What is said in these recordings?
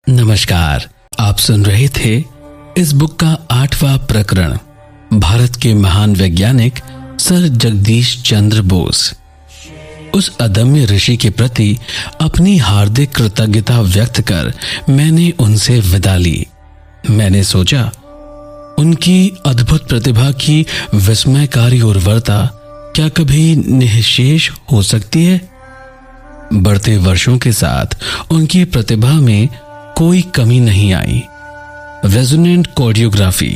नमस्कार, आप सुन रहे थे इस बुक का 8वां प्रकरण, भारत के महान वैज्ञानिक सर जगदीश चंद्र बोस। उस अदम्य ऋषि के प्रति अपनी हार्दिक कृतज्ञता व्यक्त कर मैंने उनसे विदा ली। मैंने सोचा, उनकी अद्भुत प्रतिभा की विस्मयकारी उर्वरता क्या कभी निःशेष हो सकती है? बढ़ते वर्षों के साथ उनकी प्रतिभा में कोई कमी नहीं आई। रेजोनेंट कोरियोग्राफी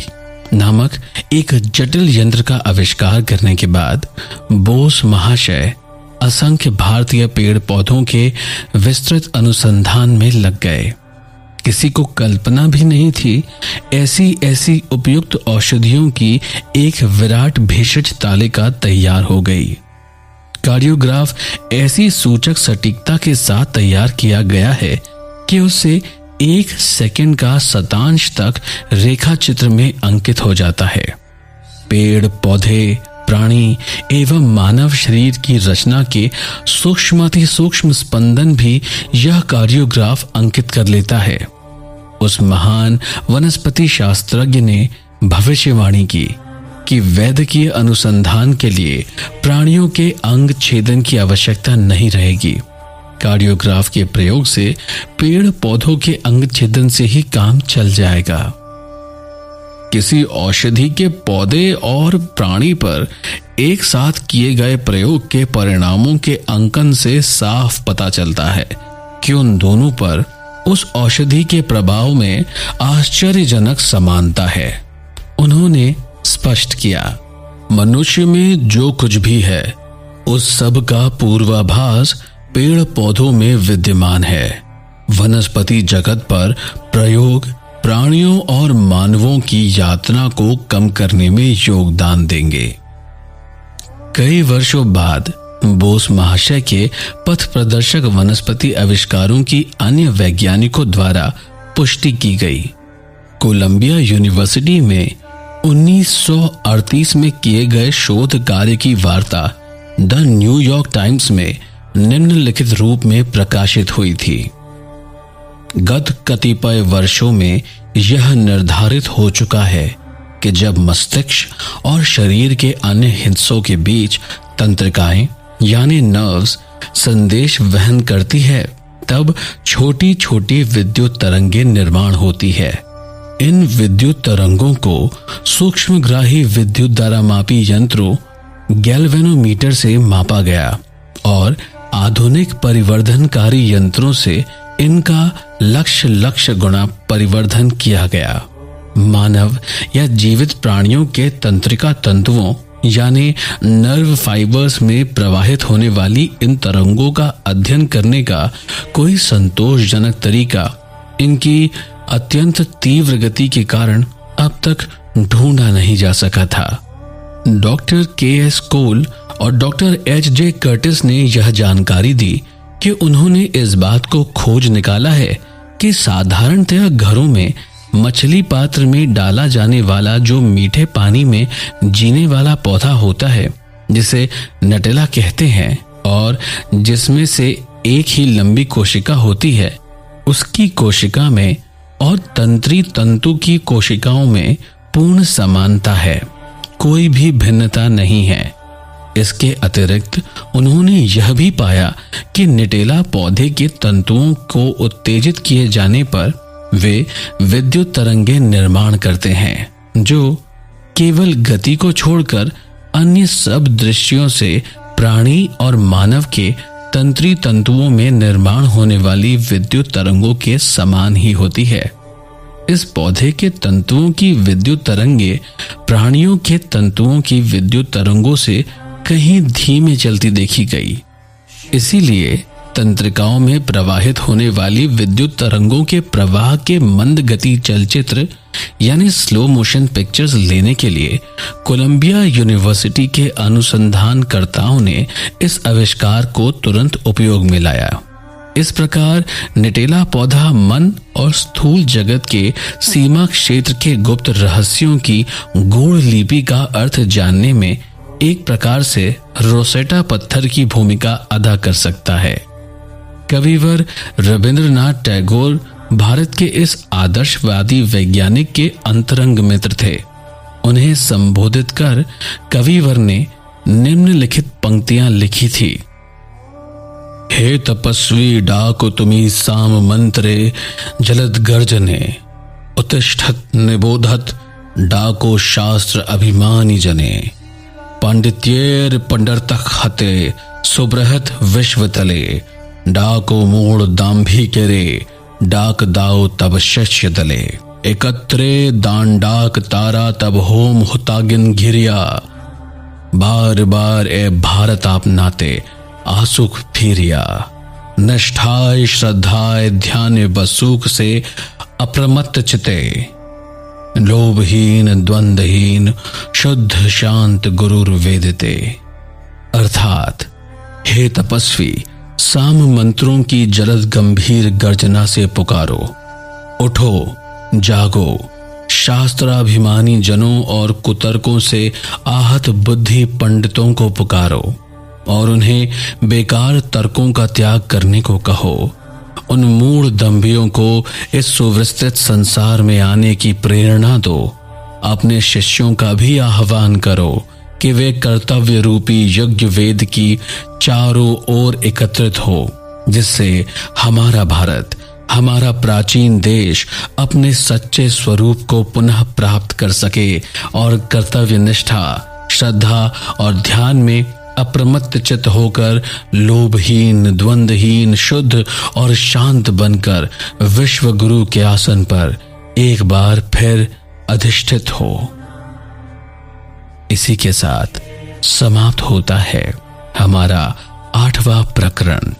नामक एक जटिल यंत्र का आविष्कार करने के बाद बोस महाशय असंख्य भारतीय पेड़ पौधों के विस्तृत अनुसंधान में लग गए। किसी को कल्पना भी नहीं थी ऐसी उपयुक्त औषधियों की एक विराट भेषज तालिका तैयार हो गई। कार्डियोग्राफ ऐसी सूचक सटीकता के साथ तैयार किया गया है कि उससे 1 सेकंड का शतांश तक रेखा चित्र में अंकित हो जाता है। पेड़ पौधे, प्राणी एवं मानव शरीर की रचना के सूक्ष्माति सूक्ष्म स्पंदन भी यह कार्डियोग्राफ अंकित कर लेता है। उस महान वनस्पति शास्त्रज्ञ ने भविष्यवाणी की कि वैद्यकीय अनुसंधान के लिए प्राणियों के अंग छेदन की आवश्यकता नहीं रहेगी। कार्डियोग्राफ के प्रयोग से पेड़ पौधों के अंग छेदन से ही काम चल जाएगा। किसी औषधि के पौधे और प्राणी पर एक साथ किए गए प्रयोग के परिणामों के अंकन से साफ पता चलता है कि उन दोनों पर उस औषधि के प्रभाव में आश्चर्यजनक समानता है। उन्होंने स्पष्ट किया, मनुष्य में जो कुछ भी है उस सब का पूर्वाभास पेड़ पौधों में विद्यमान है। वनस्पति जगत पर प्रयोग प्राणियों और मानवों की यातना को कम करने में योगदान देंगे। कई वर्षों बाद बोस महाशय के पथ प्रदर्शक वनस्पति आविष्कारों की अन्य वैज्ञानिकों द्वारा पुष्टि की गई। कोलंबिया यूनिवर्सिटी में 1938 में किए गए शोध कार्य की वार्ता द न्यूयॉर्क टाइम्स में निम्नलिखित रूप में प्रकाशित हुई थी। गत कतिपय वर्षों में यह निर्धारित हो चुका है कि जब मस्तिष्क और शरीर के अन्य हिस्सों के बीच तंत्रिकाएं यानी नर्व्स संदेश वहन करती है, तब छोटी छोटी विद्युत तरंगें निर्माण होती है। इन विद्युत तरंगों को सूक्ष्मग्राही विद्युत धारामापी यंत्रों गैल्वेनोमीटर से मापा गया और आधुनिक परिवर्धनकारी यंत्रों से इनका लक्ष गुणा परिवर्धन किया गया। मानव या जीवित प्राणियों के तंत्रिका तंतुओं यानी नर्व फाइबर्स में प्रवाहित होने वाली इन तरंगों का अध्ययन करने का कोई संतोषजनक तरीका इनकी अत्यंत तीव्र गति के कारण अब तक ढूंढा नहीं जा सका था। Doctor KS. कोल और डॉक्टर H.J. कर्टिस ने यह जानकारी दी कि उन्होंने इस बात को खोज निकाला है कि साधारणतः घरों में मछली पात्र में डाला जाने वाला जो मीठे पानी में जीने वाला पौधा होता है, जिसे नटेला कहते हैं और जिसमें से एक ही लंबी कोशिका होती है, उसकी कोशिका में और तंत्री तंतु की कोशिकाओं में पूर्ण समानता है, कोई भी भिन्नता नहीं है। इसके अतिरिक्त उन्होंने यह भी पाया कि निटेला पौधे के तंतुओं को उत्तेजित किए जाने पर वे विद्युत तरंगें निर्माण करते हैं, जो केवल गति को छोड़कर अन्य सब दृश्यों से प्राणी और मानव के तंत्री तंतुओं में निर्माण होने वाली विद्युत तरंगों के समान ही होती है। इस पौधे के तंतुओं की विद्युत तरंगे प्राणियों के तंतुओं की विद्युत तरंगों से कहीं धीमे चलती देखी गई। इसीलिए तंत्रिकाओं में प्रवाहित होने वाली विद्युत तरंगों के प्रवाह के मंद गति चलचित्र यानी स्लो मोशन पिक्चर्स लेने के लिए कोलंबिया यूनिवर्सिटी के अनुसंधानकर्ताओं ने इस आविष्कार को तुरंत उपयोग में लाया। इस प्रकार निटेला पौधा मन और स्थूल जगत के सीमा क्षेत्र के गुप्त रहस्यों की गूढ़ लिपि का अर्थ जानने में एक प्रकार से रोसेटा पत्थर की भूमिका अदा कर सकता है। कविवर रविंद्रनाथ टैगोर भारत के इस आदर्शवादी वैज्ञानिक के अंतरंग मित्र थे। उन्हें संबोधित कर कविवर ने निम्नलिखित पंक्तियां लिखी थी। हे तपस्वी डाको तुमी साम मंत्रे जलद गर्जने उत्तिष्ठत निबोधत डाको शास्त्र अभिमानी जने पांडित्येर पंडरतक हते सुबृहत विश्वतले डाको मूढ़ दाम्भी केरे डाक दाओ तब शस्य दले एकत्रे दान डाक तारा तब होम हुतागिन घिरिया बार बार ए भारत आप नाते आसुख फिरिया निष्ठाय श्रद्धाय ध्यान बसूख से अप्रमत्त चिते लोभहीन द्वंद्वहीन शुद्ध शांत गुरुर वेदिते। अर्थात हे तपस्वी, साम मंत्रों की जलद गंभीर गर्जना से पुकारो, उठो जागो, शास्त्राभिमानी जनों और कुतर्कों से आहत बुद्धि पंडितों को पुकारो और उन्हें बेकार तर्कों का त्याग करने को कहो। उन मूढ़ दंभियों को इस सुविस्तृत संसार में आने की प्रेरणा दो। अपने शिष्यों का भी आह्वान करो कि वे कर्तव्य रूपी यज्ञ वेद की चारों ओर एकत्रित हो, जिससे हमारा भारत, हमारा प्राचीन देश अपने सच्चे स्वरूप को पुनः प्राप्त कर सके और कर्तव्य निष्ठा, श्रद्धा और ध्यान में अप्रमत्त चित्त होकर लोभहीन, द्वंद्वहीन, शुद्ध और शांत बनकर विश्व गुरु के आसन पर एक बार फिर अधिष्ठित हो। इसी के साथ समाप्त होता है हमारा 8वां प्रकरण।